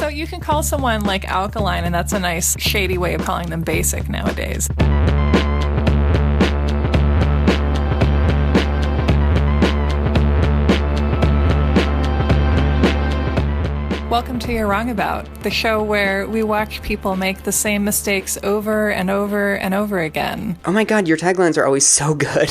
So you can call someone like alkaline, and that's a nice shady way of calling them basic nowadays. Welcome to You're Wrong About, the show where we watch people make the same mistakes over and over and over again. Oh my God, your taglines are always so good.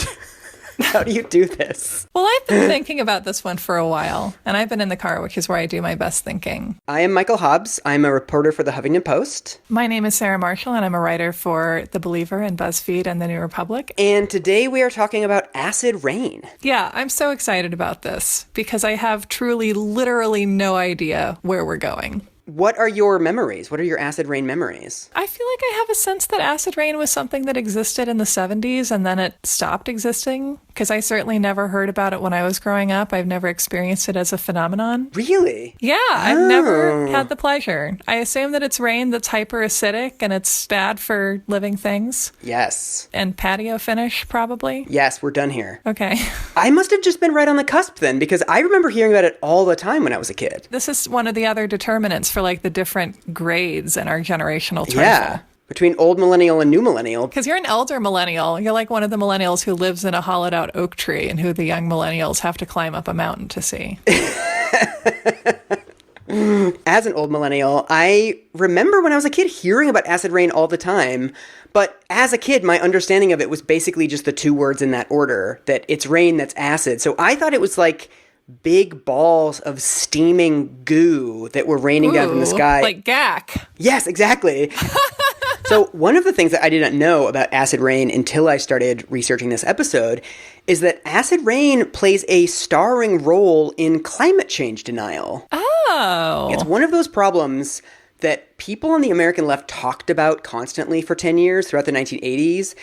How do you do this? Well, I've been thinking about this one for a while, and I've been in the car, which is where I do my best thinking. I am Michael Hobbs. I'm a reporter for the Huffington Post. My name is Sarah Marshall, and I'm a writer for The Believer and BuzzFeed and The New Republic. And today we are talking about acid rain. Yeah, I'm so excited about this because I have truly, literally no idea where we're going. What are your memories? What are your acid rain memories? I feel like I have a sense that acid rain was something that existed in the 70s and then it stopped existing, because I certainly never heard about it when I was growing up. I've never experienced it as a phenomenon. Really? Yeah, I've never had the pleasure. I assume that it's rain that's hyper-acidic and it's bad for living things. Yes. And patio finish, probably. Yes, we're done here. Okay. I must have just been right on the cusp then, because I remember hearing about it all the time when I was a kid. This is one of the other determinants for like the different grades in our generational turnover. Yeah. Between old millennial and new millennial. Because you're an elder millennial. You're like one of the millennials who lives in a hollowed out oak tree and who the young millennials have to climb up a mountain to see. As an old millennial, I remember when I was a kid hearing about acid rain all the time. But as a kid, my understanding of it was basically just the two words in that order, that it's rain that's acid. So I thought it was like big balls of steaming goo that were raining down from the sky. Like gack. Yes, exactly. So one of the things that I didn't know about acid rain until I started researching this episode is that acid rain plays a starring role in climate change denial. Oh. It's one of those problems that people on the American left talked about constantly for 10 years throughout the 1980s.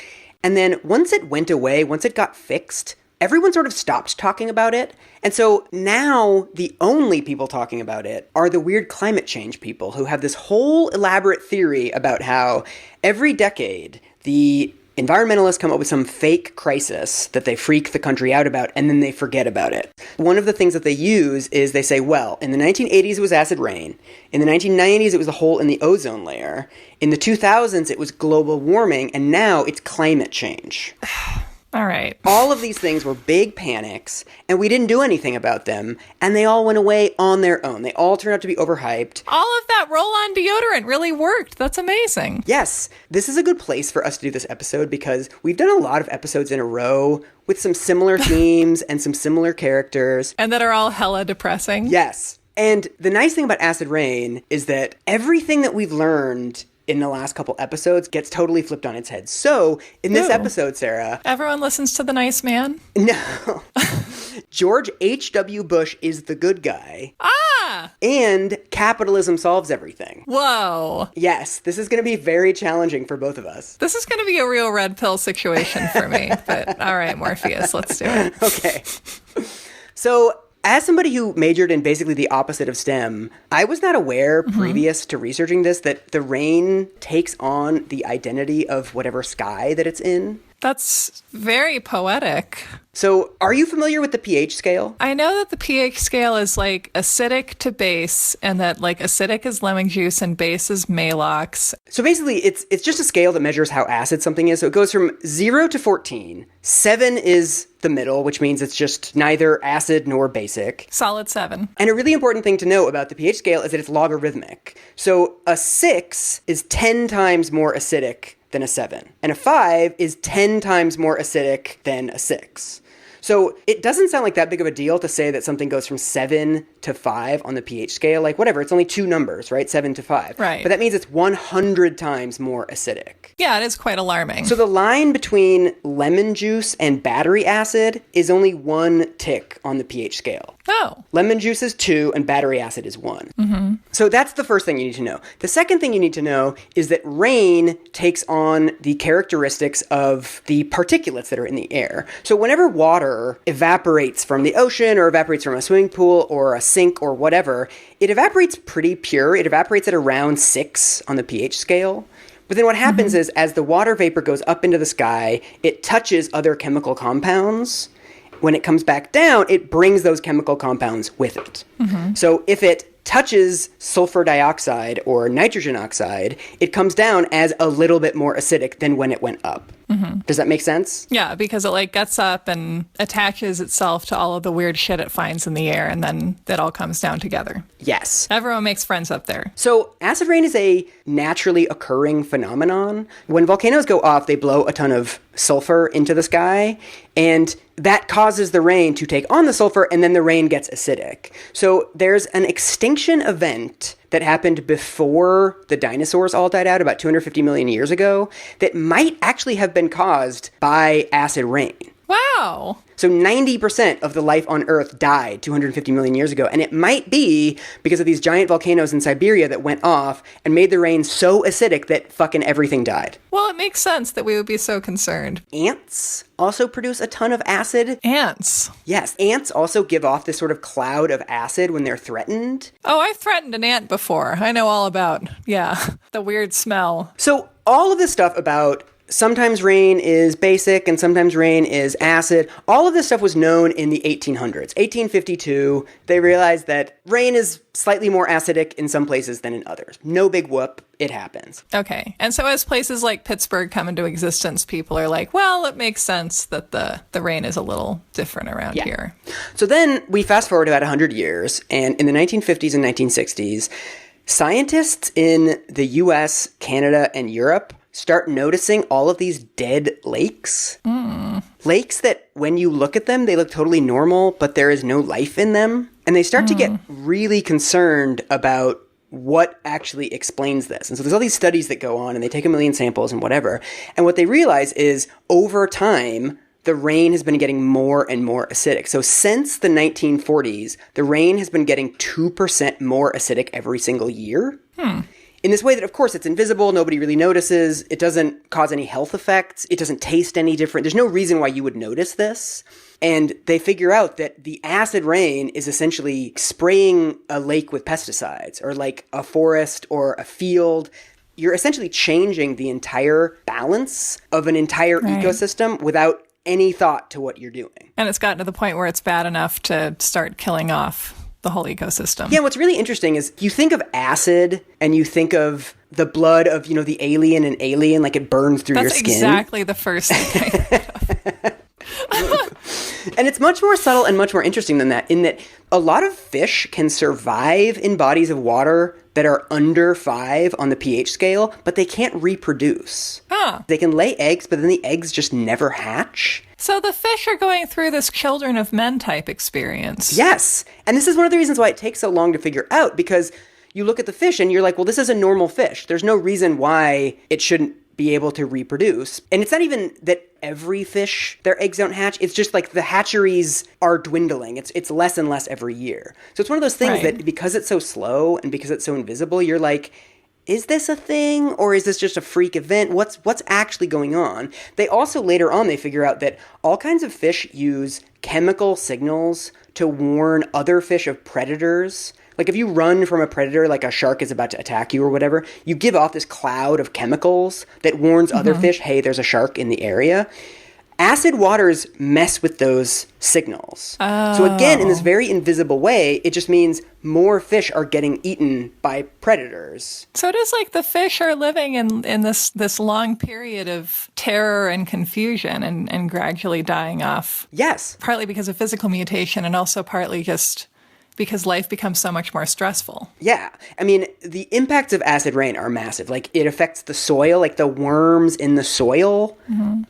And then once it went away, once it got fixed, everyone sort of stopped talking about it. And so now the only people talking about it are the weird climate change people who have this whole elaborate theory about how every decade the environmentalists come up with some fake crisis that they freak the country out about, and then they forget about it. One of the things that they use is they say, well, in the 1980s it was acid rain. In the 1990s it was a hole in the ozone layer. In the 2000s it was global warming, and now it's climate change. All right. All of these things were big panics, and we didn't do anything about them, and they all went away on their own. They all turned out to be overhyped. All of that roll-on deodorant really worked. That's amazing. Yes. This is a good place for us to do this episode because we've done a lot of episodes in a row with some similar themes and some similar characters. And that are all hella depressing. Yes. And the nice thing about acid rain is that everything that we've learned in the last couple episodes gets totally flipped on its head. So, in this episode, Sarah... Everyone listens to the nice man? No. George H.W. Bush is the good guy. Ah! And capitalism solves everything. Whoa. Yes, this is going to be very challenging for both of us. This is going to be a real red pill situation for me. But all right, Morpheus, let's do it. Okay. So... as somebody who majored in basically the opposite of STEM, I was not aware previous to researching this that the rain takes on the identity of whatever sky that it's in. That's very poetic. So, are you familiar with the pH scale? I know that the pH scale is like acidic to base, and that like acidic is lemon juice and base is Maalox. So basically, it's just a scale that measures how acid something is. So it goes from 0 to 14. 7 is the middle, which means it's just neither acid nor basic. Solid 7. And a really important thing to know about the pH scale is that it's logarithmic. So a 6 is 10 times more acidic than a 7. And a 5 is 10 times more acidic than a 6. So it doesn't sound like that big of a deal to say that something goes from 7 to 5 on the pH scale. Like, whatever, it's only two numbers, right? 7 to 5. Right. But that means it's 100 times more acidic. Yeah, it is quite alarming. So the line between lemon juice and battery acid is only one tick on the pH scale. Oh. Lemon juice is 2 and battery acid is 1. Mm-hmm. So that's the first thing you need to know. The second thing you need to know is that rain takes on the characteristics of the particulates that are in the air. So whenever water evaporates from the ocean or evaporates from a swimming pool or a sink or whatever, it evaporates pretty pure. It evaporates at around 6 on the pH scale. But then what happens is as the water vapor goes up into the sky, it touches other chemical compounds. When it comes back down, it brings those chemical compounds with it. Mm-hmm. So if it touches sulfur dioxide or nitrogen oxide, it comes down as a little bit more acidic than when it went up. Does that make sense? Yeah, because it like gets up and attaches itself to all of the weird shit it finds in the air, and then that all comes down together. Yes. Everyone makes friends up there. So acid rain is a naturally occurring phenomenon. When volcanoes go off, they blow a ton of sulfur into the sky, and that causes the rain to take on the sulfur, and then the rain gets acidic. So there's an extinction event that happened before the dinosaurs all died out about 250 million years ago that might actually have been caused by acid rain. Wow. So 90% of the life on Earth died 250 million years ago. And it might be because of these giant volcanoes in Siberia that went off and made the rain so acidic that fucking everything died. Well, it makes sense that we would be so concerned. Ants also produce a ton of acid. Ants? Yes, ants also give off this sort of cloud of acid when they're threatened. Oh, I've threatened an ant before. I know all about, the weird smell. So all of this stuff about sometimes rain is basic and sometimes rain is acid. All of this stuff was known in the 1800s. 1852, they realized that rain is slightly more acidic in some places than in others. No big whoop, it happens. Okay. And so as places like Pittsburgh come into existence, people are like, well, it makes sense that the rain is a little different around here. So then we fast forward about 100 years, and in the 1950s and 1960s, scientists in the US, Canada, and Europe start noticing all of these dead lakes. Lakes that, when you look at them, they look totally normal, but there is no life in them. And they start to get really concerned about what actually explains this. And so there's all these studies that go on, and they take 1 million samples and whatever. And what they realize is, over time, the rain has been getting more and more acidic. So since the 1940s, the rain has been getting 2% more acidic every single year. In this way that, of course, it's invisible, nobody really notices, it doesn't cause any health effects, it doesn't taste any different. There's no reason why you would notice this. And they figure out that the acid rain is essentially spraying a lake with pesticides, or like a forest or a field. You're essentially changing the entire balance of an entire ecosystem without any thought to what you're doing. And it's gotten to the point where it's bad enough to start killing off the whole ecosystem. Yeah, what's really interesting is you think of acid and you think of the blood of, the alien in Alien, like it burns through your skin. That's exactly the first thing I thought of. And it's much more subtle and much more interesting than that, in that a lot of fish can survive in bodies of water that are under 5 on the pH scale, but they can't reproduce. They can lay eggs, but then the eggs just never hatch. So the fish are going through this children of men type experience. Yes. And this is one of the reasons why it takes so long to figure out, because you look at the fish and you're like, well, this is a normal fish. There's no reason why it shouldn't be able to reproduce. And it's not even that every fish, their eggs don't hatch. It's just like the hatcheries are dwindling. It's less and less every year. So it's one of those things that because it's so slow and because it's so invisible, you're like, is this a thing, or is this just a freak event? What's actually going on? They also, later on, they figure out that all kinds of fish use chemical signals to warn other fish of predators. Like if you run from a predator, like a shark is about to attack you or whatever, you give off this cloud of chemicals that warns other fish, hey, there's a shark in the area. Acid waters mess with those signals. So again, in this very invisible way, it just means more fish are getting eaten by predators. So it is like the fish are living in this long period of terror and confusion and gradually dying off. Yes. Partly because of physical mutation and also partly just because life becomes so much more stressful. Yeah. I mean, the impacts of acid rain are massive. Like, it affects the soil, like the worms in the soil.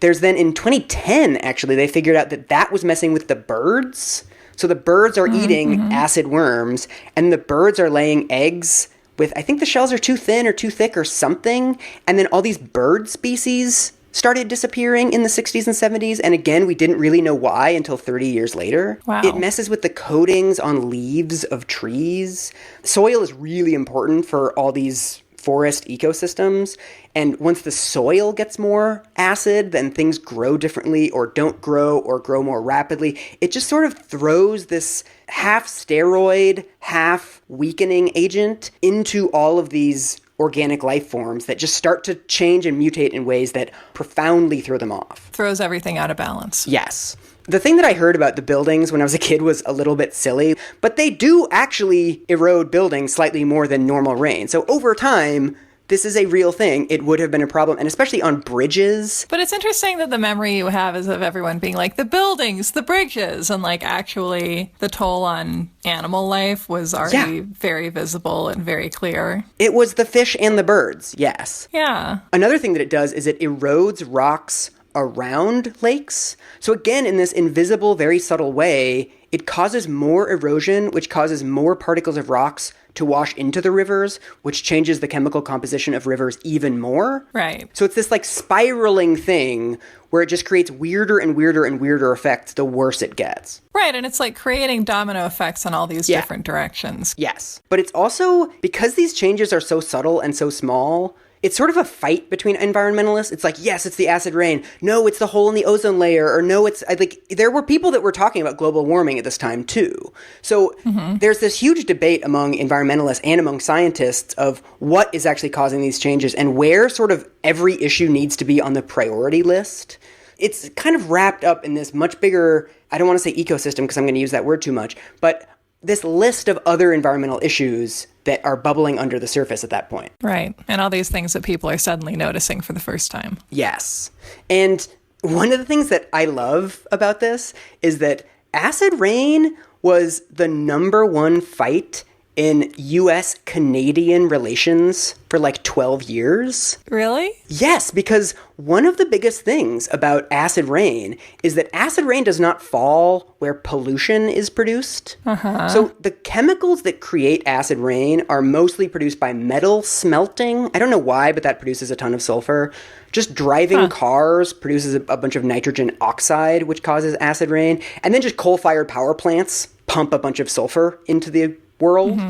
There's then, in 2010, actually, they figured out that was messing with the birds. So the birds are eating acid worms, and the birds are laying eggs with, I think the shells are too thin or too thick or something. And then all these bird species started disappearing in the 60s and 70s, and again, we didn't really know why until 30 years later. Wow. It messes with the coatings on leaves of trees. Soil is really important for all these forest ecosystems, and once the soil gets more acid, then things grow differently or don't grow or grow more rapidly. It just sort of throws this half steroid, half weakening agent into all of these organic life forms that just start to change and mutate in ways that profoundly throw them off. Throws everything out of balance. Yes. The thing that I heard about the buildings when I was a kid was a little bit silly, but they do actually erode buildings slightly more than normal rain. So over time, this is a real thing. It would have been a problem, and especially on bridges. But it's interesting that the memory you have is of everyone being like, the buildings, the bridges, and like actually the toll on animal life was already very visible and very clear. It was the fish and the birds, yes. Yeah. Another thing that it does is it erodes rocks around lakes. So again, in this invisible, very subtle way, it causes more erosion, which causes more particles of rocks to wash into the rivers, which changes the chemical composition of rivers even more. Right. So it's this like spiraling thing where it just creates weirder and weirder and weirder effects the worse it gets. Right, and it's like creating domino effects in all these different directions. Yes. But it's also, because these changes are so subtle and so small, it's sort of a fight between environmentalists. It's like, yes, it's the acid rain. No, it's the hole in the ozone layer. Or no, it's like, there were people that were talking about global warming at this time too. So there's this huge debate among environmentalists and among scientists of what is actually causing these changes and where sort of every issue needs to be on the priority list. It's kind of wrapped up in this much bigger, I don't want to say ecosystem because I'm going to use that word too much, but this list of other environmental issues that are bubbling under the surface at that point. Right. And all these things that people are suddenly noticing for the first time. Yes. And one of the things that I love about this is that acid rain was the number one fight in U.S.-Canadian relations for like 12 years. Really? Yes, because one of the biggest things about acid rain is that acid rain does not fall where pollution is produced. So the chemicals that create acid rain are mostly produced by metal smelting. I don't know why, but that produces a ton of sulfur. Just driving cars produces a bunch of nitrogen oxide, which causes acid rain. And then just coal-fired power plants pump a bunch of sulfur into the world.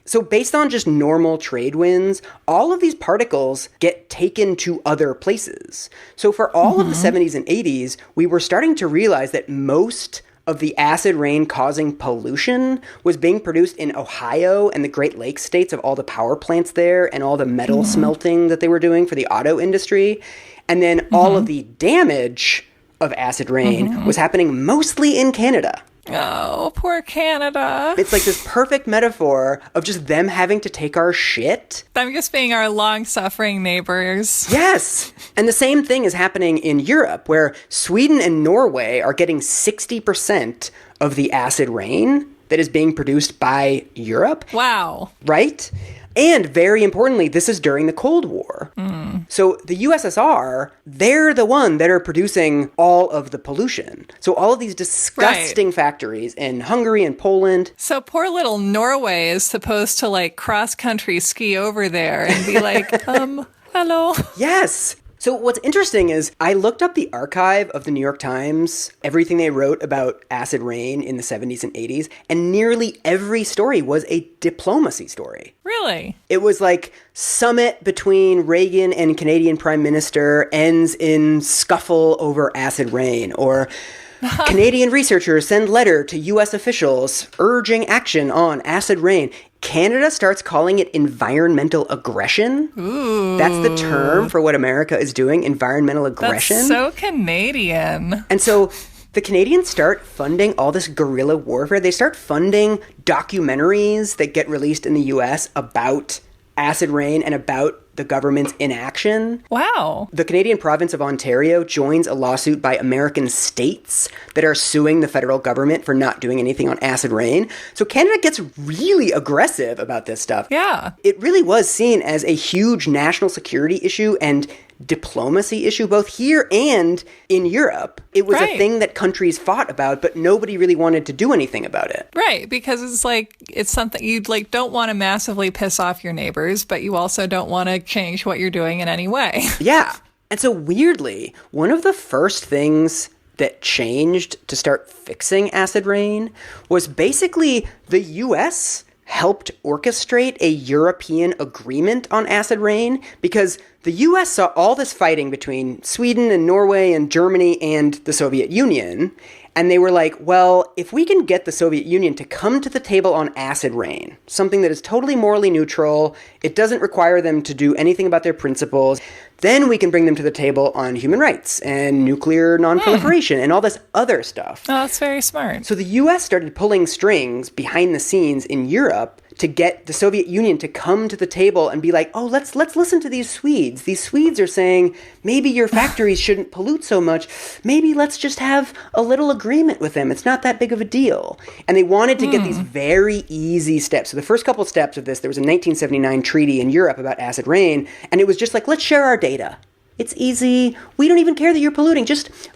So based on just normal trade winds, all of these particles get taken to other places. So for all of the 70s and 80s, we were starting to realize that most of the acid rain causing pollution was being produced in Ohio and the Great Lakes states of all the power plants there and all the metal smelting that they were doing for the auto industry. And then all of the damage of acid rain was happening mostly in Canada. Oh, poor Canada. It's like this perfect metaphor of just them having to take our shit. Them just being our long-suffering neighbors. Yes. And the same thing is happening in Europe, where Sweden and Norway are getting 60% of the acid rain that is being produced by Europe. Wow. Right? And very importantly, this is during the Cold War. So the USSR, they're the one that are producing all of the pollution. So all of these disgusting factories in Hungary and Poland. So poor little Norway is supposed to like cross-country ski over there and be like, hello. Yes. So what's interesting is I looked up the archive of the New York Times, everything they wrote about acid rain in the 70s and 80s, and nearly every story was a diplomacy story. Really? It was like summit between Reagan and Canadian Prime Minister ends in scuffle over acid rain, or Canadian researchers send letter to U.S. officials urging action on acid rain. Canada starts calling it environmental aggression. Ooh. That's the term for what America is doing, environmental aggression. That's so Canadian. And so the Canadians start funding all this guerrilla warfare. They start funding documentaries that get released in the U.S. about acid rain and about the government's inaction. Wow. The Canadian province of Ontario joins a lawsuit by American states that are suing the federal government for not doing anything on acid rain. So Canada gets really aggressive about this stuff. Yeah. It really was seen as a huge national security issue and diplomacy issue, both here and in Europe. It was a thing that countries fought about, but nobody really wanted to do anything about it. Right, because it's like, it's something you like don't want to massively piss off your neighbors, but you also don't want to change what you're doing in any way. Yeah. And so weirdly, one of the first things that changed to start fixing acid rain was basically the US helped orchestrate a European agreement on acid rain, because the US saw all this fighting between Sweden and Norway and Germany and the Soviet Union, And they were like, well, if we can get the Soviet Union to come to the table on acid rain, something that is totally morally neutral, it doesn't require them to do anything about their principles, then we can bring them to the table on human rights and nuclear non-proliferation and all this other stuff. Oh, that's very smart. So the US started pulling strings behind the scenes in Europe to get the Soviet Union to come to the table and be like, oh, let's listen to these Swedes. These Swedes are saying, maybe your factories shouldn't pollute so much. Maybe let's just have a little agreement with them. It's not that big of a deal. And they wanted to get these very easy steps. So the first couple steps of this, there was a 1979 treaty in Europe about acid rain, and it was just like, let's share our data. It's easy. We don't even care that you're polluting.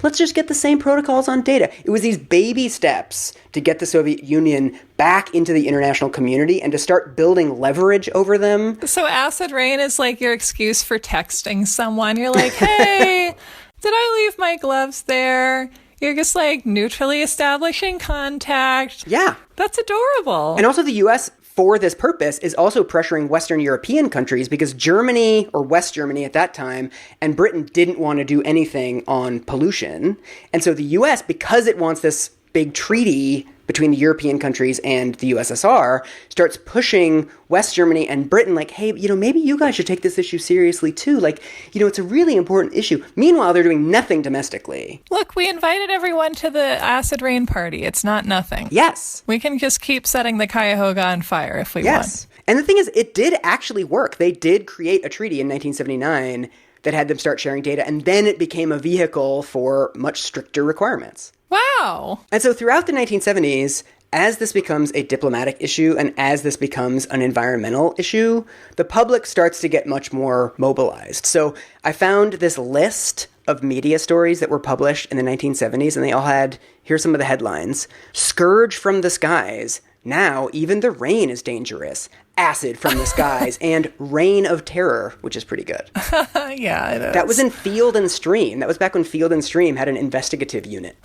Let's just get the same protocols on data. It was these baby steps to get the Soviet Union back into the international community and to start building leverage over them. So acid rain is like your excuse for texting someone. You're like, hey, did I leave my gloves there? You're just like neutrally establishing contact. Yeah. That's adorable. And also the U.S., for this purpose, is also pressuring Western European countries because Germany, or West Germany at that time, and Britain didn't want to do anything on pollution. And so the US, because it wants this big treaty between the European countries and the USSR, starts pushing West Germany and Britain like, hey, maybe you guys should take this issue seriously too. Like, it's a really important issue. Meanwhile, they're doing nothing domestically. Look, we invited everyone to the acid rain party. It's not nothing. Yes. We can just keep setting the Cuyahoga on fire if we want. Yes. And the thing is, it did actually work. They did create a treaty in 1979 that had them start sharing data, and then it became a vehicle for much stricter requirements. Wow. And so throughout the 1970s, as this becomes a diplomatic issue and as this becomes an environmental issue, the public starts to get much more mobilized. So I found this list of media stories that were published in the 1970s, and they all had, here's some of the headlines: Scourge from the skies. Now even the rain is dangerous. Acid from the skies. And Reign of Terror, which is pretty good. Yeah, it is. That was in Field and Stream. That was back when Field and Stream had an investigative unit.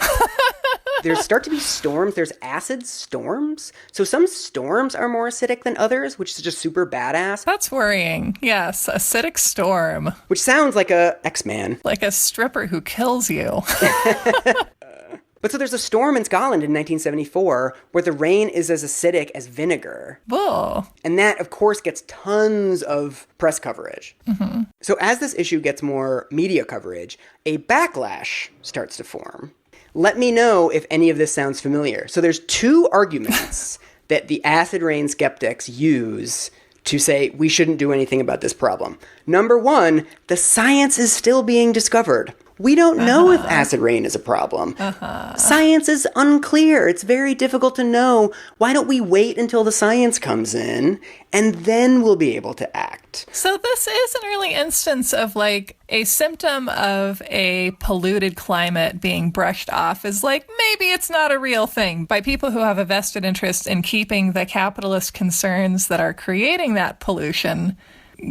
There start to be storms. There's acid storms. So some storms are more acidic than others, which is just super badass. That's worrying. Yes, acidic storm. Which sounds like a X-Man. Like a stripper who kills you. But so there's a storm in Scotland in 1974 where the rain is as acidic as vinegar. Whoa. And that, of course, gets tons of press coverage. Mm-hmm. So as this issue gets more media coverage, a backlash starts to form. Let me know if any of this sounds familiar. So there's two arguments that the acid rain skeptics use to say we shouldn't do anything about this problem. Number one, the science is still being discovered. We don't know if acid rain is a problem. Science is unclear. It's very difficult to know. Why don't we wait until the science comes in and then we'll be able to act? So this is an early instance of like a symptom of a polluted climate being brushed off as like maybe it's not a real thing by people who have a vested interest in keeping the capitalist concerns that are creating that pollution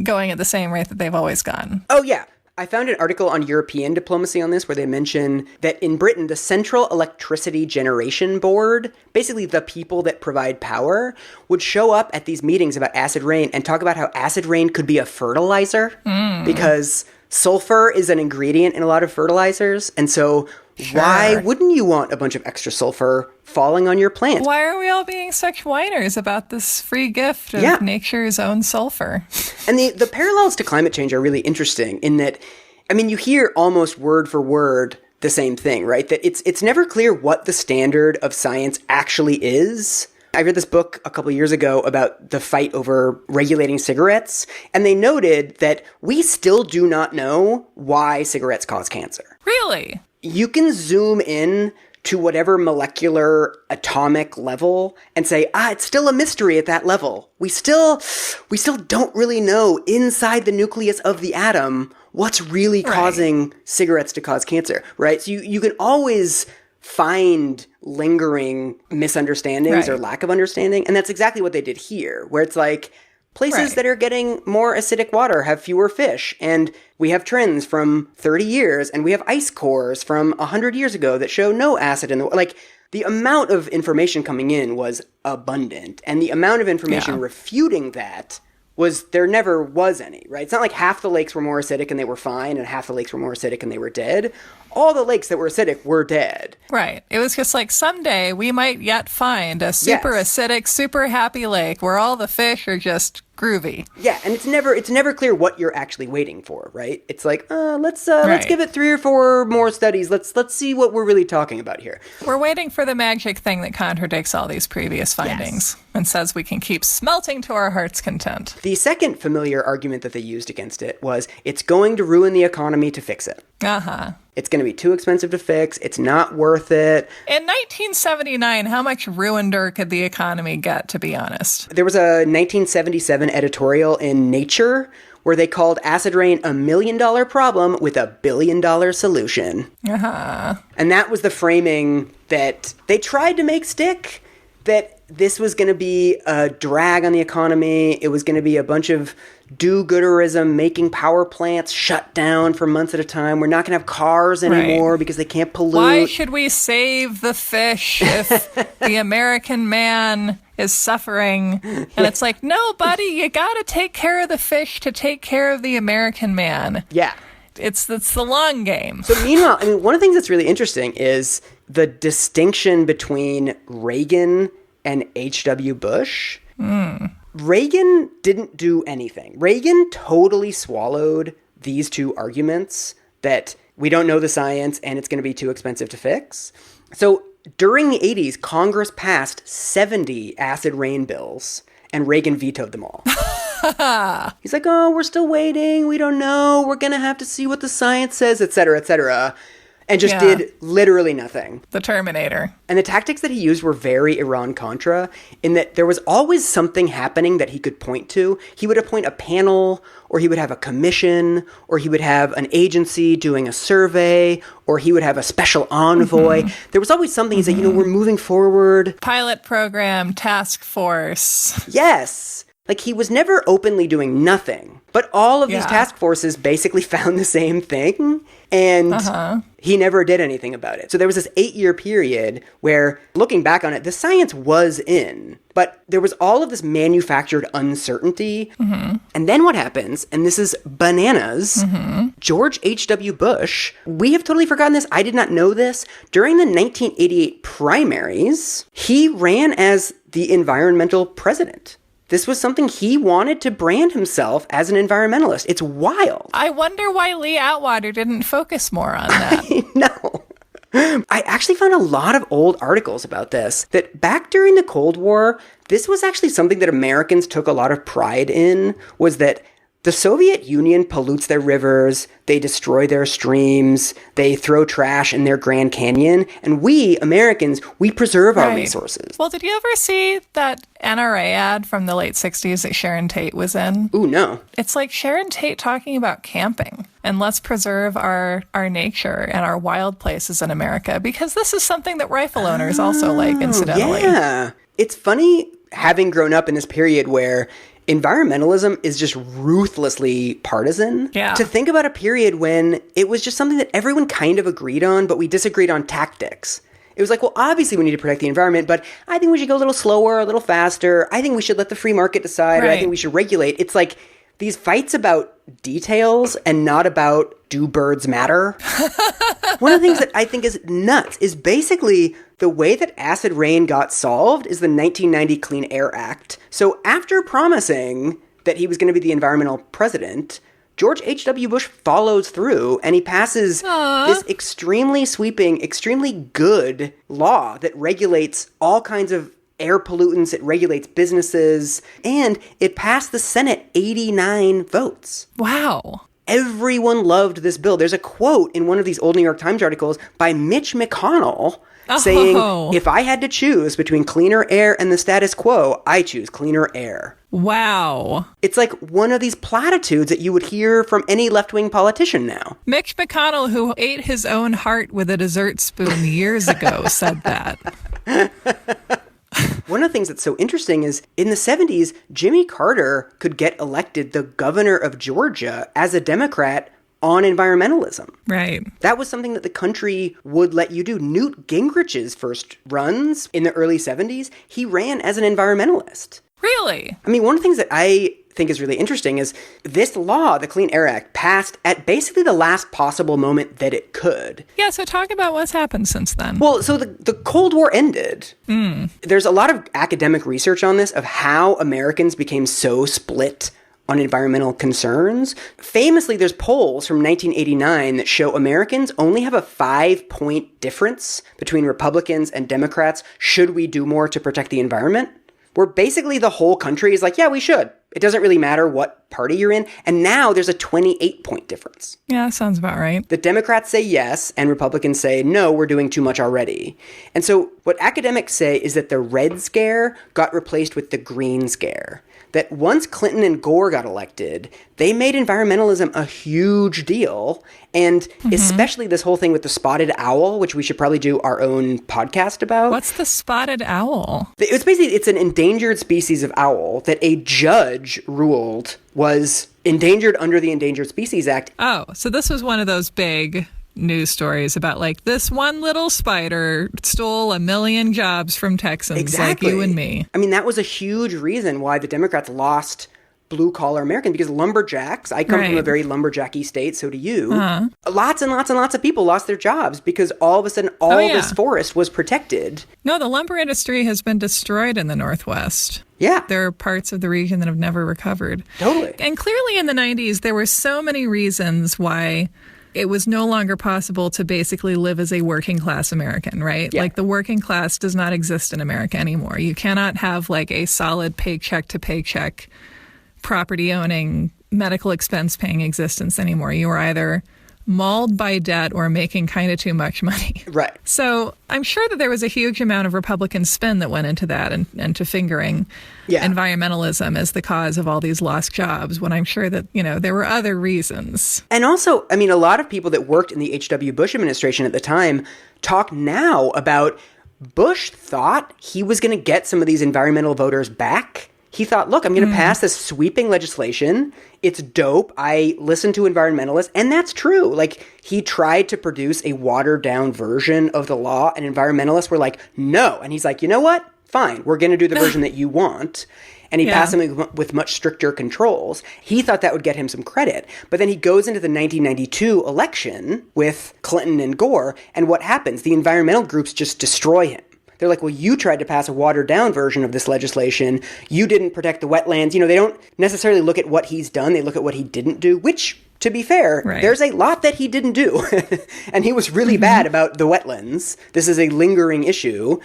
going at the same rate that they've always gone. Oh, yeah. I found an article on European diplomacy on this where they mention that in Britain, the Central Electricity Generation Board, basically the people that provide power, would show up at these meetings about acid rain and talk about how acid rain could be a fertilizer because sulfur is an ingredient in a lot of fertilizers. And so why wouldn't you want a bunch of extra sulfur falling on your plants? Why are we all being such whiners about this free gift of nature's own sulfur? And the parallels to climate change are really interesting in that, I mean, you hear almost word for word the same thing, right? That it's never clear what the standard of science actually is. I read this book a couple years ago about the fight over regulating cigarettes, and they noted that we still do not know why cigarettes cause cancer. Really? You can zoom in to whatever molecular atomic level and say, it's still a mystery at that level. We still don't really know inside the nucleus of the atom what's really causing cigarettes to cause cancer, right? So you can always find lingering misunderstandings or lack of understanding. And that's exactly what they did here, where it's like, places that are getting more acidic water have fewer fish, and we have trends from 30 years, and we have ice cores from 100 years ago that show no acid in the water. Like, the amount of information coming in was abundant, and the amount of information refuting that was there never was any, right? It's not like half the lakes were more acidic and they were fine and half the lakes were more acidic and they were dead. All the lakes that were acidic were dead. Right. It was just like someday we might yet find a super acidic, super happy lake where all the fish are just groovy. Yeah, and it's never clear what you're actually waiting for, right? It's like, let's give it 3 or 4 more studies. Let's see what we're really talking about here. We're waiting for the magic thing that contradicts all these previous findings and says we can keep smelting to our heart's content. The second familiar argument that they used against it was it's going to ruin the economy to fix it. Uh-huh. It's going to be too expensive to fix. It's not worth it. In 1979, how much ruineder could the economy get, to be honest? There was a 1977 editorial in Nature where they called acid rain $1 million problem with $1 billion solution. Uh-huh. And that was the framing that they tried to make stick, that this was going to be a drag on the economy. It was going to be a bunch of do-gooderism, making power plants shut down for months at a time. We're not going to have cars anymore because they can't pollute. Why should we save the fish if the American man is suffering? And it's like, no, buddy, you got to take care of the fish to take care of the American man. Yeah. It's the long game. So meanwhile, I mean, one of the things that's really interesting is the distinction between Reagan and H.W. Bush. Reagan didn't do anything. Reagan totally swallowed these two arguments that we don't know the science and it's going to be too expensive to fix. So during the 80s, Congress passed 70 acid rain bills and Reagan vetoed them all. He's like, oh, we're still waiting. We don't know. We're going to have to see what the science says, et cetera, et cetera. And just did literally nothing. The Terminator. And the tactics that he used were very Iran-Contra in that there was always something happening that he could point to. He would appoint a panel, or he would have a commission, or he would have an agency doing a survey, or he would have a special envoy. There was always something. He's like, we're moving forward. Pilot program, task force. Yes. Like, he was never openly doing nothing. But all of these task forces basically found the same thing. And he never did anything about it. So there was this 8-year period where, looking back on it, the science was in. But there was all of this manufactured uncertainty. And then what happens, and this is bananas, George H.W. Bush, we have totally forgotten this. I did not know this. During the 1988 primaries, he ran as the environmental president. This was something he wanted to brand himself as an environmentalist. It's wild. I wonder why Lee Atwater didn't focus more on that. I know. I actually found a lot of old articles about this, that back during the Cold War, this was actually something that Americans took a lot of pride in, was that the Soviet Union pollutes their rivers, they destroy their streams, they throw trash in their Grand Canyon, and we, Americans, we preserve our resources. Well, did you ever see that NRA ad from the late 60s that Sharon Tate was in? Ooh, no. It's like Sharon Tate talking about camping and let's preserve our nature and our wild places in America, because this is something that rifle owners also like, incidentally. Yeah. It's funny having grown up in this period where environmentalism is just ruthlessly partisan. Yeah. To think about a period when it was just something that everyone kind of agreed on, but we disagreed on tactics. It was like, well, obviously we need to protect the environment, but I think we should go a little slower, a little faster. I think we should let the free market decide, or I think we should regulate. It's like these fights about details and not about do birds matter. One of the things that I think is nuts is basically the way that acid rain got solved is the 1990 Clean Air Act. So after promising that he was going to be the environmental president, George H.W. Bush follows through and he passes this extremely sweeping, extremely good law that regulates all kinds of air pollutants, it regulates businesses, and it passed the Senate 89 votes. Wow. Everyone loved this bill. There's a quote in one of these old New York Times articles by Mitch McConnell saying, if I had to choose between cleaner air and the status quo, I choose cleaner air. Wow. It's like one of these platitudes that you would hear from any left-wing politician now. Mitch McConnell, who ate his own heart with a dessert spoon years ago, said that. One of the things that's so interesting is in the 70s, Jimmy Carter could get elected the governor of Georgia as a Democrat on environmentalism. Right. That was something that the country would let you do. Newt Gingrich's first runs in the early 70s, he ran as an environmentalist. Really? I mean, one of the things that I think is really interesting is this law, the Clean Air Act, passed at basically the last possible moment that it could. Yeah, so talk about what's happened since then. Well, so the Cold War ended. There's a lot of academic research on this of how Americans became so split on environmental concerns. Famously, there's polls from 1989 that show Americans only have a 5-point difference between Republicans and Democrats should we do more to protect the environment, where basically the whole country is like, yeah, we should. It doesn't really matter what party you're in. And now there's a 28-point difference. Yeah, that sounds about right. The Democrats say yes, and Republicans say, no, we're doing too much already. And so what academics say is that the Red Scare got replaced with the Green Scare. That once Clinton and Gore got elected, they made environmentalism a huge deal. And especially this whole thing with the spotted owl, which we should probably do our own podcast about. What's the spotted owl? It's an endangered species of owl that a judge ruled was endangered under the Endangered Species Act. Oh, so this was one of those big news stories about like this one little spider stole 1 million jobs from Texans like you and me. I mean, that was a huge reason why the Democrats lost blue-collar Americans, because lumberjacks, I come from a very lumberjacky state, so do you. Lots and lots and lots of people lost their jobs because all of a sudden all this forest was protected. No, the lumber industry has been destroyed in the Northwest. Yeah. There are parts of the region that have never recovered. Totally. And clearly in the 90s, there were so many reasons why it was no longer possible to basically live as a working class American, right? Yeah. Like the working class does not exist in America anymore. You cannot have like a solid paycheck to paycheck property owning, medical expense paying existence anymore. You are either mauled by debt or making kind of too much money. Right. So I'm sure that there was a huge amount of Republican spin that went into that and to fingering environmentalism as the cause of all these lost jobs, when I'm sure that, you know, there were other reasons. And also, I mean, a lot of people that worked in the H.W. Bush administration at the time talk now about Bush thought he was going to get some of these environmental voters back. He thought, look, I'm going to pass this sweeping legislation. It's dope. I listen to environmentalists. And that's true. Like, he tried to produce a watered-down version of the law, and environmentalists were like, no. And he's like, you know what? Fine. We're going to do the version that you want. And he passed something with much stricter controls. He thought that would get him some credit. But then he goes into the 1992 election with Clinton and Gore, and what happens? The environmental groups just destroy him. They're like, well, you tried to pass a watered-down version of this legislation. You didn't protect the wetlands. You know, they don't necessarily look at what he's done. They look at what he didn't do, which, to be fair, there's a lot that he didn't do. And he was really bad about the wetlands. This is a lingering issue.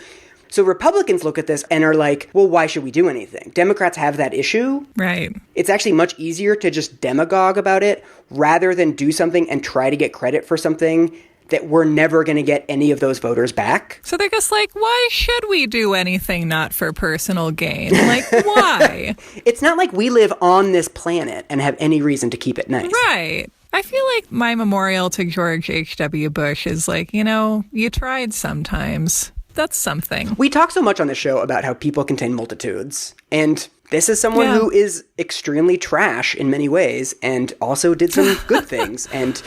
So Republicans look at this and are like, well, why should we do anything? Democrats have that issue. Right. It's actually much easier to just demagogue about it rather than do something and try to get credit for something that we're never going to get any of those voters back. So they're just like, why should we do anything not for personal gain? Like, why? It's not like we live on this planet and have any reason to keep it nice. Right. I feel like my memorial to George H.W. Bush is like, you know, you tried sometimes. That's something. We talk so much on the show about how people contain multitudes. And this is someone who is extremely trash in many ways and also did some good things. And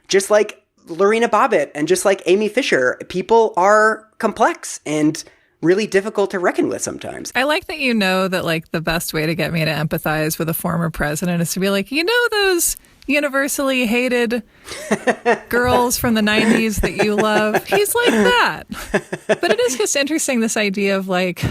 just like Lorena Bobbitt and just like Amy Fisher, people are complex and really difficult to reckon with sometimes. I like that you know that like the best way to get me to empathize with a former president is to be like, you know those universally hated girls from the 90s that you love? He's like that. But it is just interesting, this idea of like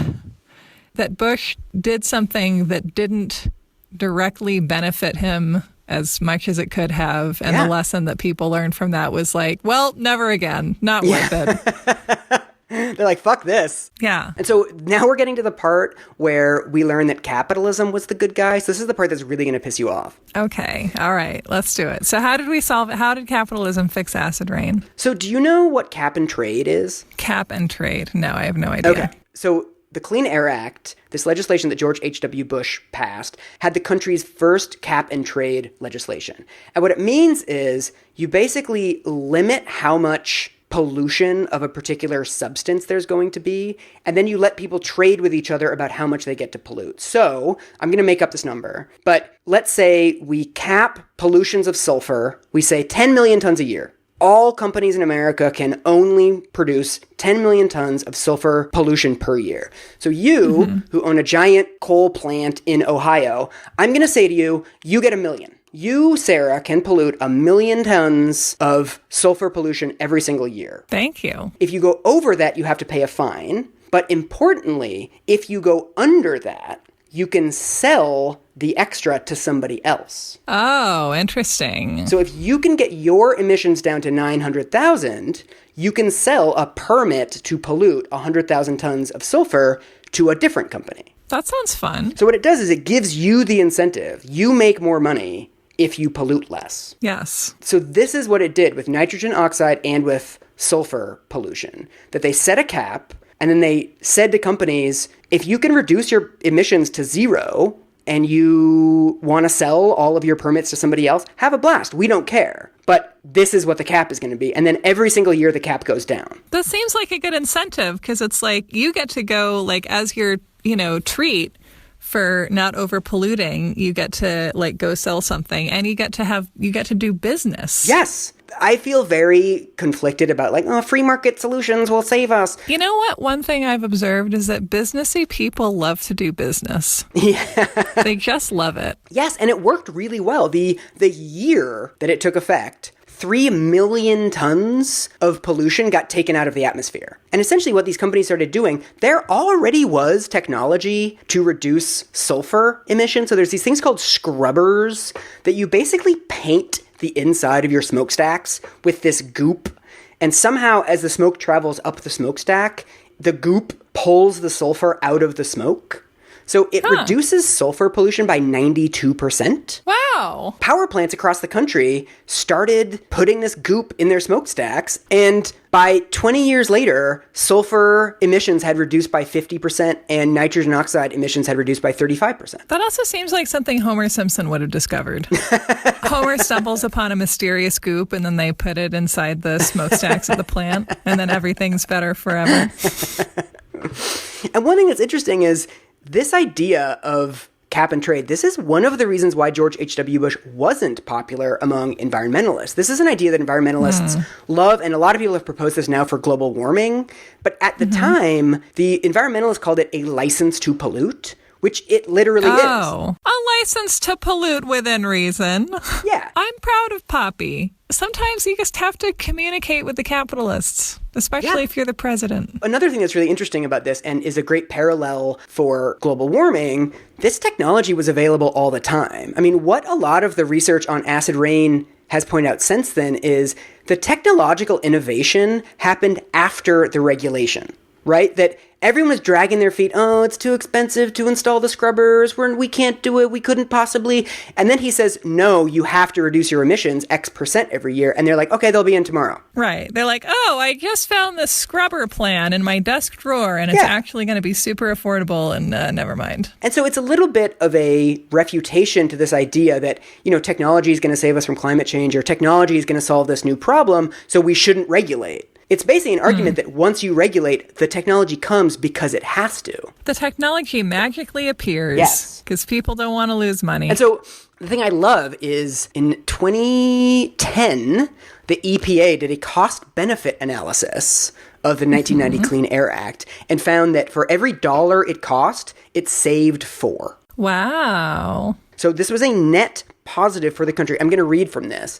that Bush did something that didn't directly benefit him as much as it could have. And the lesson that people learned from that was like, well, never again. Not worth it. They're like, fuck this. Yeah. And so now we're getting to the part where we learn that capitalism was the good guy. So this is the part that's really going to piss you off. Okay. All right. Let's do it. So how did we solve it? How did capitalism fix acid rain? So do you know what cap and trade is? Cap and trade? No, I have no idea. Okay. So the Clean Air Act, this legislation that George H.W. Bush passed, had the country's first cap and trade legislation. And what it means is you basically limit how much pollution of a particular substance there's going to be, and then you let people trade with each other about how much they get to pollute. So I'm going to make up this number, but let's say we cap pollutions of sulfur, we say 10 million tons a year. all companies in America can only produce 10 million tons of sulfur pollution per year. So you, who own a giant coal plant in Ohio, I'm going to say to you, you get 1 million. You, Sarah, can pollute 1 million tons of sulfur pollution every single year. Thank you. If you go over that, you have to pay a fine. But importantly, if you go under that, you can sell the extra to somebody else. Oh, interesting. So if you can get your emissions down to 900,000, you can sell a permit to pollute 100,000 tons of sulfur to a different company. That sounds fun. So what it does is it gives you the incentive. You make more money if you pollute less. Yes. So this is what it did with nitrogen oxide and with sulfur pollution, that they set a cap. And then they said to companies, if you can reduce your emissions to 0 and you want to sell all of your permits to somebody else, have a blast. We don't care. But this is what the cap is going to be. And then every single year the cap goes down. That seems like a good incentive because it's like you get to go like as your, treat for not over polluting, you get to like go sell something and you get to do business. Yes. I feel very conflicted about free market solutions will save us. You know what? One thing I've observed is that businessy people love to do business. Yeah. They just love it. Yes, and it worked really well. The year that it took effect, 3 million tons of pollution got taken out of the atmosphere. And essentially what these companies started doing, there already was technology to reduce sulfur emissions. So there's these things called scrubbers that you basically paint the inside of your smokestacks with this goop. And somehow as the smoke travels up the smokestack, the goop pulls the sulfur out of the smoke. So it reduces sulfur pollution by 92%. Wow. Power plants across the country started putting this goop in their smokestacks, and by 20 years later, sulfur emissions had reduced by 50% and nitrogen oxide emissions had reduced by 35%. That also seems like something Homer Simpson would have discovered. Homer stumbles upon a mysterious goop and then they put it inside the smokestacks of the plant, and then everything's better forever. And one thing that's interesting is this idea of cap and trade, this is one of the reasons why George H.W. Bush wasn't popular among environmentalists. This is an idea that environmentalists love, and a lot of people have proposed this now for global warming. But at the time, the environmentalists called it a license to pollute, which it literally is. Oh, a license to pollute within reason. Yeah. I'm proud of Poppy. Sometimes you just have to communicate with the capitalists, especially if you're the president. Another thing that's really interesting about this and is a great parallel for global warming, this technology was available all the time. I mean, what a lot of the research on acid rain has pointed out since then is the technological innovation happened after the regulation, right? That everyone was dragging their feet. Oh, it's too expensive to install the scrubbers. We can't do it. We couldn't possibly. And then he says, no, you have to reduce your emissions X% every year. And they're like, okay, they'll be in tomorrow. Right. They're like, oh, I just found this scrubber plan in my desk drawer and it's actually going to be super affordable and never mind. And so it's a little bit of a refutation to this idea that, technology is going to save us from climate change or technology is going to solve this new problem, so we shouldn't regulate. It's basically an argument that once you regulate, the technology comes because it has to. The technology magically appears. Yes. Because people don't want to lose money. And so the thing I love is in 2010, the EPA did a cost-benefit analysis of the 1990 Clean Air Act and found that for every dollar it cost, it saved $4. Wow. So this was a net positive for the country. I'm going to read from this.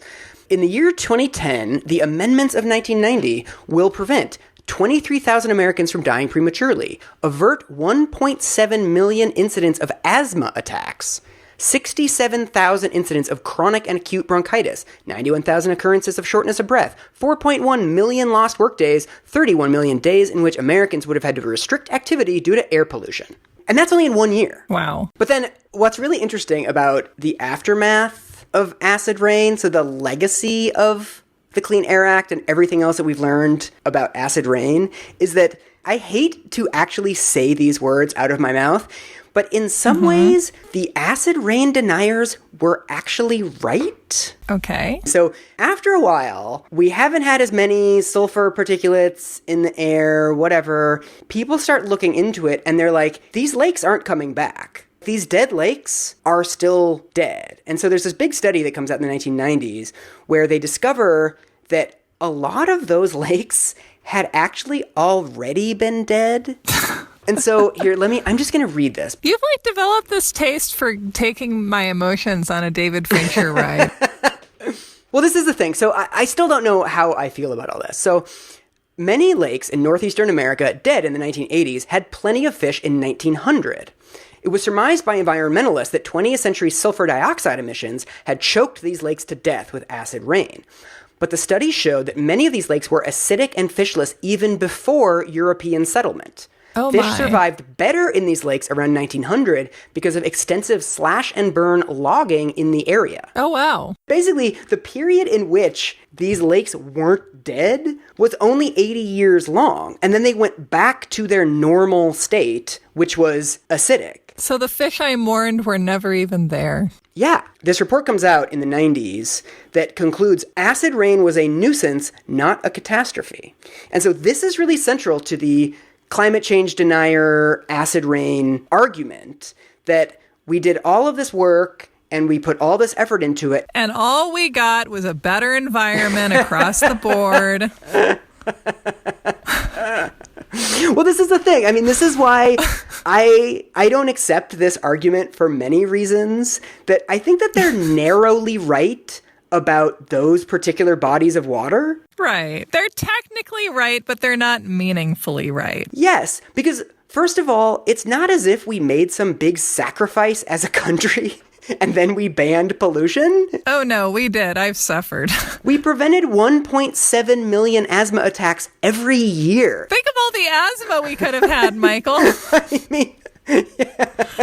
In the year 2010, the amendments of 1990 will prevent 23,000 Americans from dying prematurely, avert 1.7 million incidents of asthma attacks, 67,000 incidents of chronic and acute bronchitis, 91,000 occurrences of shortness of breath, 4.1 million lost workdays, 31 million days in which Americans would have had to restrict activity due to air pollution. And that's only in 1 year. Wow. But then what's really interesting about the aftermath of acid rain, so the legacy of the Clean Air Act and everything else that we've learned about acid rain, is that I hate to actually say these words out of my mouth, but in some ways, the acid rain deniers were actually right. Okay. So after a while, we haven't had as many sulfur particulates in the air, whatever. People start looking into it and they're like, these lakes aren't coming back. These dead lakes are still dead. And so there's this big study that comes out in the 1990s where they discover that a lot of those lakes had actually already been dead. And so here, I'm just going to read this. You've developed this taste for taking my emotions on a David Fincher ride. Well, this is the thing. So I still don't know how I feel about all this. So many lakes in northeastern America dead in the 1980s had plenty of fish in 1900. It was surmised by environmentalists that 20th century sulfur dioxide emissions had choked these lakes to death with acid rain. But the studies showed that many of these lakes were acidic and fishless even before European settlement. Fish survived better in these lakes around 1900 because of extensive slash-and-burn logging in the area. Oh, wow. Basically, the period in which these lakes weren't dead was only 80 years long, and then they went back to their normal state, which was acidic. So the fish I mourned were never even there. Yeah. This report comes out in the 90s that concludes acid rain was a nuisance, not a catastrophe. And so this is really central to the climate change denier acid rain argument, that we did all of this work and we put all this effort into it. And all we got was a better environment across the board. Well, this is the thing. I mean, this is why I don't accept this argument for many reasons. That I think that they're narrowly right about those particular bodies of water. Right. They're technically right, but they're not meaningfully right. Yes, because first of all, it's not as if we made some big sacrifice as a country and then we banned pollution. Oh, no, we did. I've suffered. We prevented 1.7 million asthma attacks every year. Think of all the asthma we could have had, Michael. I mean, yeah.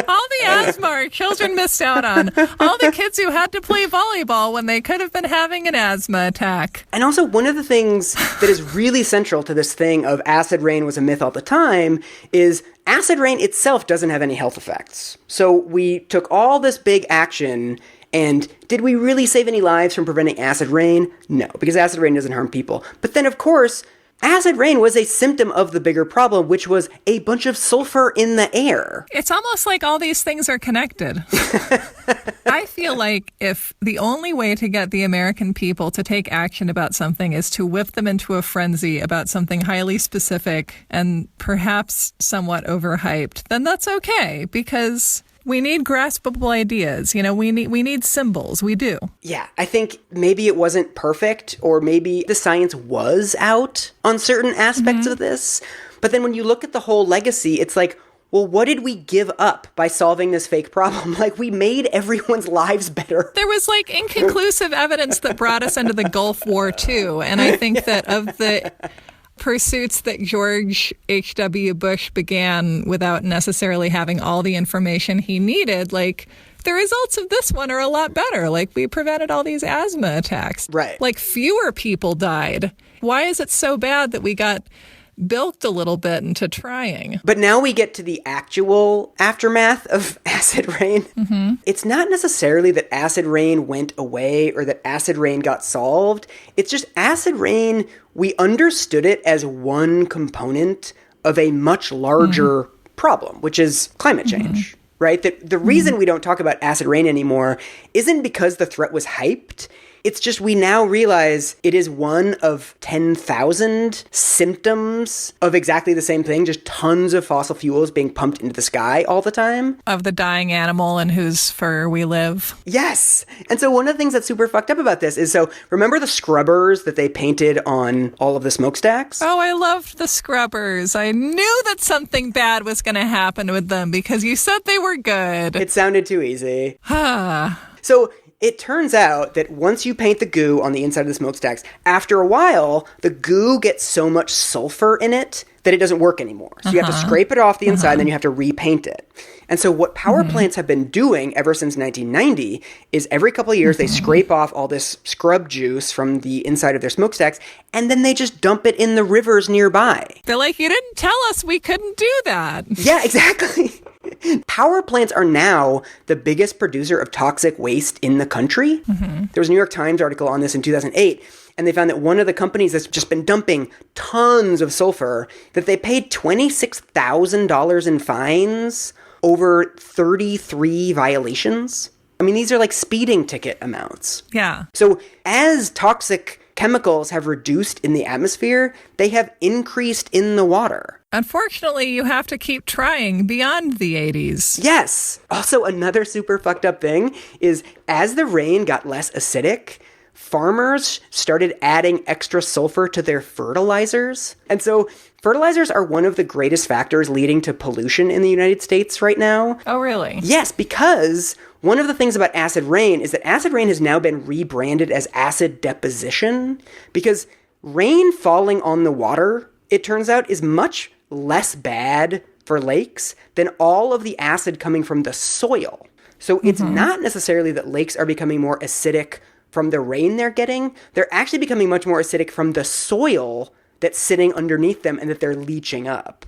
All the asthma our children missed out on. All the kids who had to play volleyball when they could have been having an asthma attack. And also, one of the things that is really central to this thing of acid rain was a myth all the time is acid rain itself doesn't have any health effects. So we took all this big action, and did we really save any lives from preventing acid rain? No, because acid rain doesn't harm people. But then, of course, acid rain was a symptom of the bigger problem, which was a bunch of sulfur in the air. It's almost like all these things are connected. I feel like if the only way to get the American people to take action about something is to whip them into a frenzy about something highly specific and perhaps somewhat overhyped, then that's okay, because we need graspable ideas. You know, we need symbols. We do. Yeah, I think maybe it wasn't perfect, or maybe the science was out on certain aspects of this. But then when you look at the whole legacy, it's like, well, what did we give up by solving this fake problem? Like, we made everyone's lives better. There was inconclusive evidence that brought us into the Gulf War too. And I think that of the pursuits that George H.W. Bush began without necessarily having all the information he needed, the results of this one are a lot better. We prevented all these asthma attacks. Right. Fewer people died. Why is it so bad that we got bilked a little bit into trying? But now we get to the actual aftermath of acid rain. Mm-hmm. It's not necessarily that acid rain went away or that acid rain got solved. It's just acid rain, we understood it as one component of a much larger problem, which is climate change, right? The reason we don't talk about acid rain anymore isn't because the threat was hyped. It's just we now realize it is one of 10,000 symptoms of exactly the same thing, just tons of fossil fuels being pumped into the sky all the time. Of the dying animal in whose fur we live. Yes. And so one of the things that's super fucked up about this is, so remember the scrubbers that they painted on all of the smokestacks? Oh, I loved the scrubbers. I knew that something bad was going to happen with them because you said they were good. It sounded too easy. So it turns out that once you paint the goo on the inside of the smokestacks, after a while, the goo gets so much sulfur in it that it doesn't work anymore. So you have to scrape it off the inside, and then you have to repaint it. And so what power plants have been doing ever since 1990 is every couple of years they scrape off all this scrub juice from the inside of their smokestacks, and then they just dump it in the rivers nearby. They're like, you didn't tell us we couldn't do that. Yeah, exactly. Power plants are now the biggest producer of toxic waste in the country. There was a New York Times article on this in 2008, and they found that one of the companies that's just been dumping tons of sulfur, that they paid $26,000 in fines over 33 violations. I mean, these are like speeding ticket amounts. Yeah. So as toxic chemicals have reduced in the atmosphere, they have increased in the water. Unfortunately, you have to keep trying beyond the 80s. Yes. Also, another super fucked up thing is as the rain got less acidic, farmers started adding extra sulfur to their fertilizers. And so fertilizers are one of the greatest factors leading to pollution in the United States right now. Oh, really? Yes, because one of the things about acid rain is that acid rain has now been rebranded as acid deposition because rain falling on the water, it turns out, is much less bad for lakes than all of the acid coming from the soil. So it's not necessarily that lakes are becoming more acidic from the rain they're getting. They're actually becoming much more acidic from the soil that's sitting underneath them and that they're leaching up.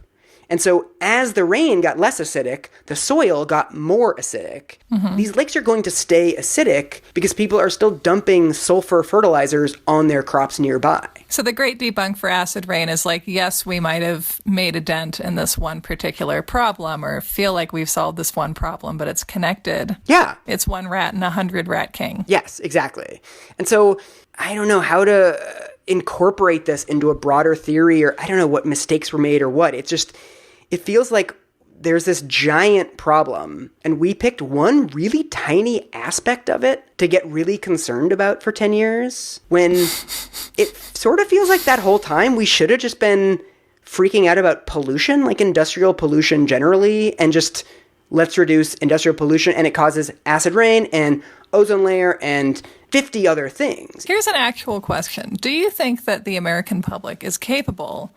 And so as the rain got less acidic, the soil got more acidic. These lakes are going to stay acidic because people are still dumping sulfur fertilizers on their crops nearby. So the great debunk for acid rain is like, yes, we might have made a dent in this one particular problem or feel like we've solved this one problem, but it's connected. Yeah. It's one rat and 100 rat king. Yes, exactly. And so I don't know how to incorporate this into a broader theory, or I don't know what mistakes were made or what. It's just, it feels like there's this giant problem, and we picked one really tiny aspect of it to get really concerned about for 10 years, when it sort of feels like that whole time we should have just been freaking out about pollution, like industrial pollution generally, and just let's reduce industrial pollution, and it causes acid rain and ozone layer and 50 other things. Here's an actual question. Do you think that the American public is capable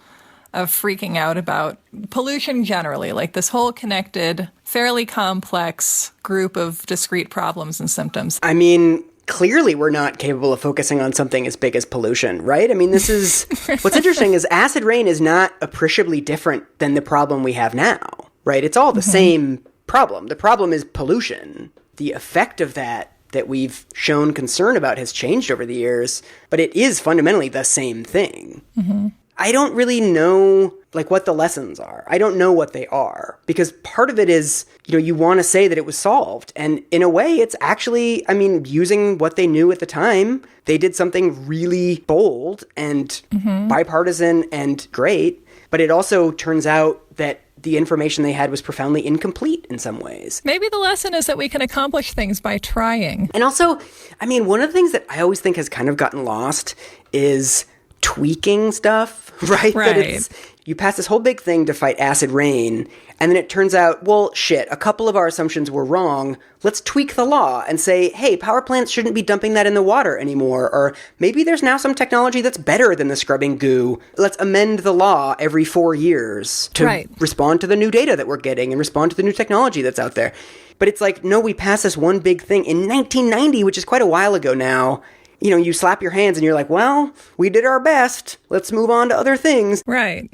of freaking out about pollution generally, like this whole connected, fairly complex group of discrete problems and symptoms? I mean, clearly we're not capable of focusing on something as big as pollution, right? I mean, this is, what's interesting is acid rain is not appreciably different than the problem we have now, right? It's all the same problem. The problem is pollution. The effect of that we've shown concern about has changed over the years, but it is fundamentally the same thing. I don't really know, like, what the lessons are. I don't know what they are, because part of it is, you want to say that it was solved. And in a way, it's actually, I mean, using what they knew at the time, they did something really bold and bipartisan and great. But it also turns out that the information they had was profoundly incomplete in some ways. Maybe the lesson is that we can accomplish things by trying. And also, I mean, one of the things that I always think has kind of gotten lost is tweaking stuff, right? That it's, you pass this whole big thing to fight acid rain, and then it turns out, well, shit, a couple of our assumptions were wrong. Let's tweak the law and say, hey, power plants shouldn't be dumping that in the water anymore. Or maybe there's now some technology that's better than the scrubbing goo. Let's amend the law every 4 years to respond to the new data that we're getting and respond to the new technology that's out there. But it's like, no, we passed this one big thing in 1990, which is quite a while ago now. You slap your hands and you're like, well, we did our best. Let's move on to other things. Right.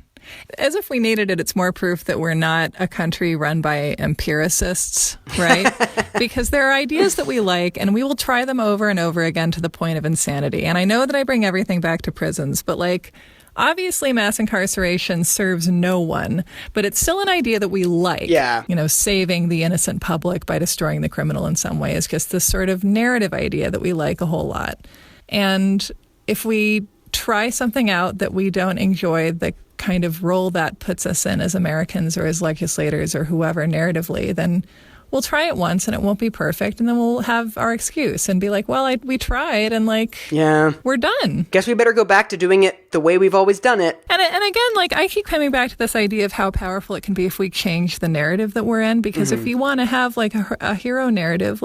As if we needed it, it's more proof that we're not a country run by empiricists, right? Because there are ideas that we like, and we will try them over and over again to the point of insanity. And I know that I bring everything back to prisons, but obviously mass incarceration serves no one, but it's still an idea that we like. Yeah. Saving the innocent public by destroying the criminal in some way is just this sort of narrative idea that we like a whole lot. And if we try something out that we don't enjoy, the kind of role that puts us in as Americans or as legislators or whoever narratively, then we'll try it once and it won't be perfect. And then we'll have our excuse and be like, well, we tried and we're done. Guess we better go back to doing it the way we've always done it. And again, I keep coming back to this idea of how powerful it can be if we change the narrative that we're in. Because if you want to have a hero narrative,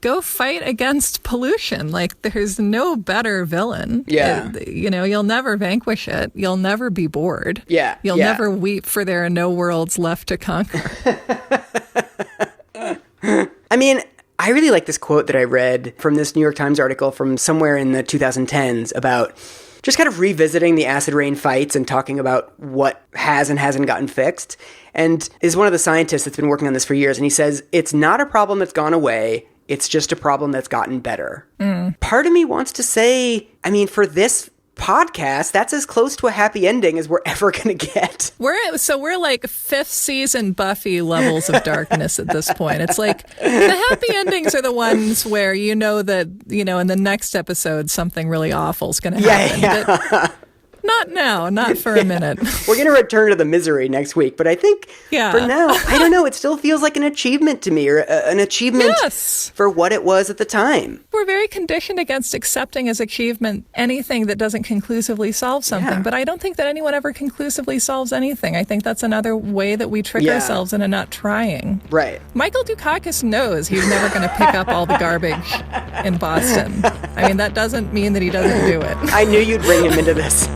go fight against pollution. There's no better villain. Yeah. You'll never vanquish it. You'll never be bored. Yeah. You'll never weep for there are no worlds left to conquer. I mean, I really like this quote that I read from this New York Times article from somewhere in the 2010s about just kind of revisiting the acid rain fights and talking about what has and hasn't gotten fixed. And is one of the scientists that's been working on this for years. And he says, it's not a problem that's gone away. It's just a problem that's gotten better. Part of me wants to say, I mean, for this podcast, that's as close to a happy ending as we're ever going to get. We're like fifth season Buffy levels of darkness at this point. It's like the happy endings are the ones where you know that, in the next episode, something really awful is going to happen. Yeah. But not now, not for a minute. We're going to return to the misery next week, but I think for now, I don't know, it still feels like an achievement to me, or an achievement for what it was at the time. We're very conditioned against accepting as achievement anything that doesn't conclusively solve something, but I don't think that anyone ever conclusively solves anything. I think that's another way that we trick ourselves into not trying. Right. Michael Dukakis knows he's never going to pick up all the garbage in Boston. I mean, that doesn't mean that he doesn't do it. I knew you'd bring him into this.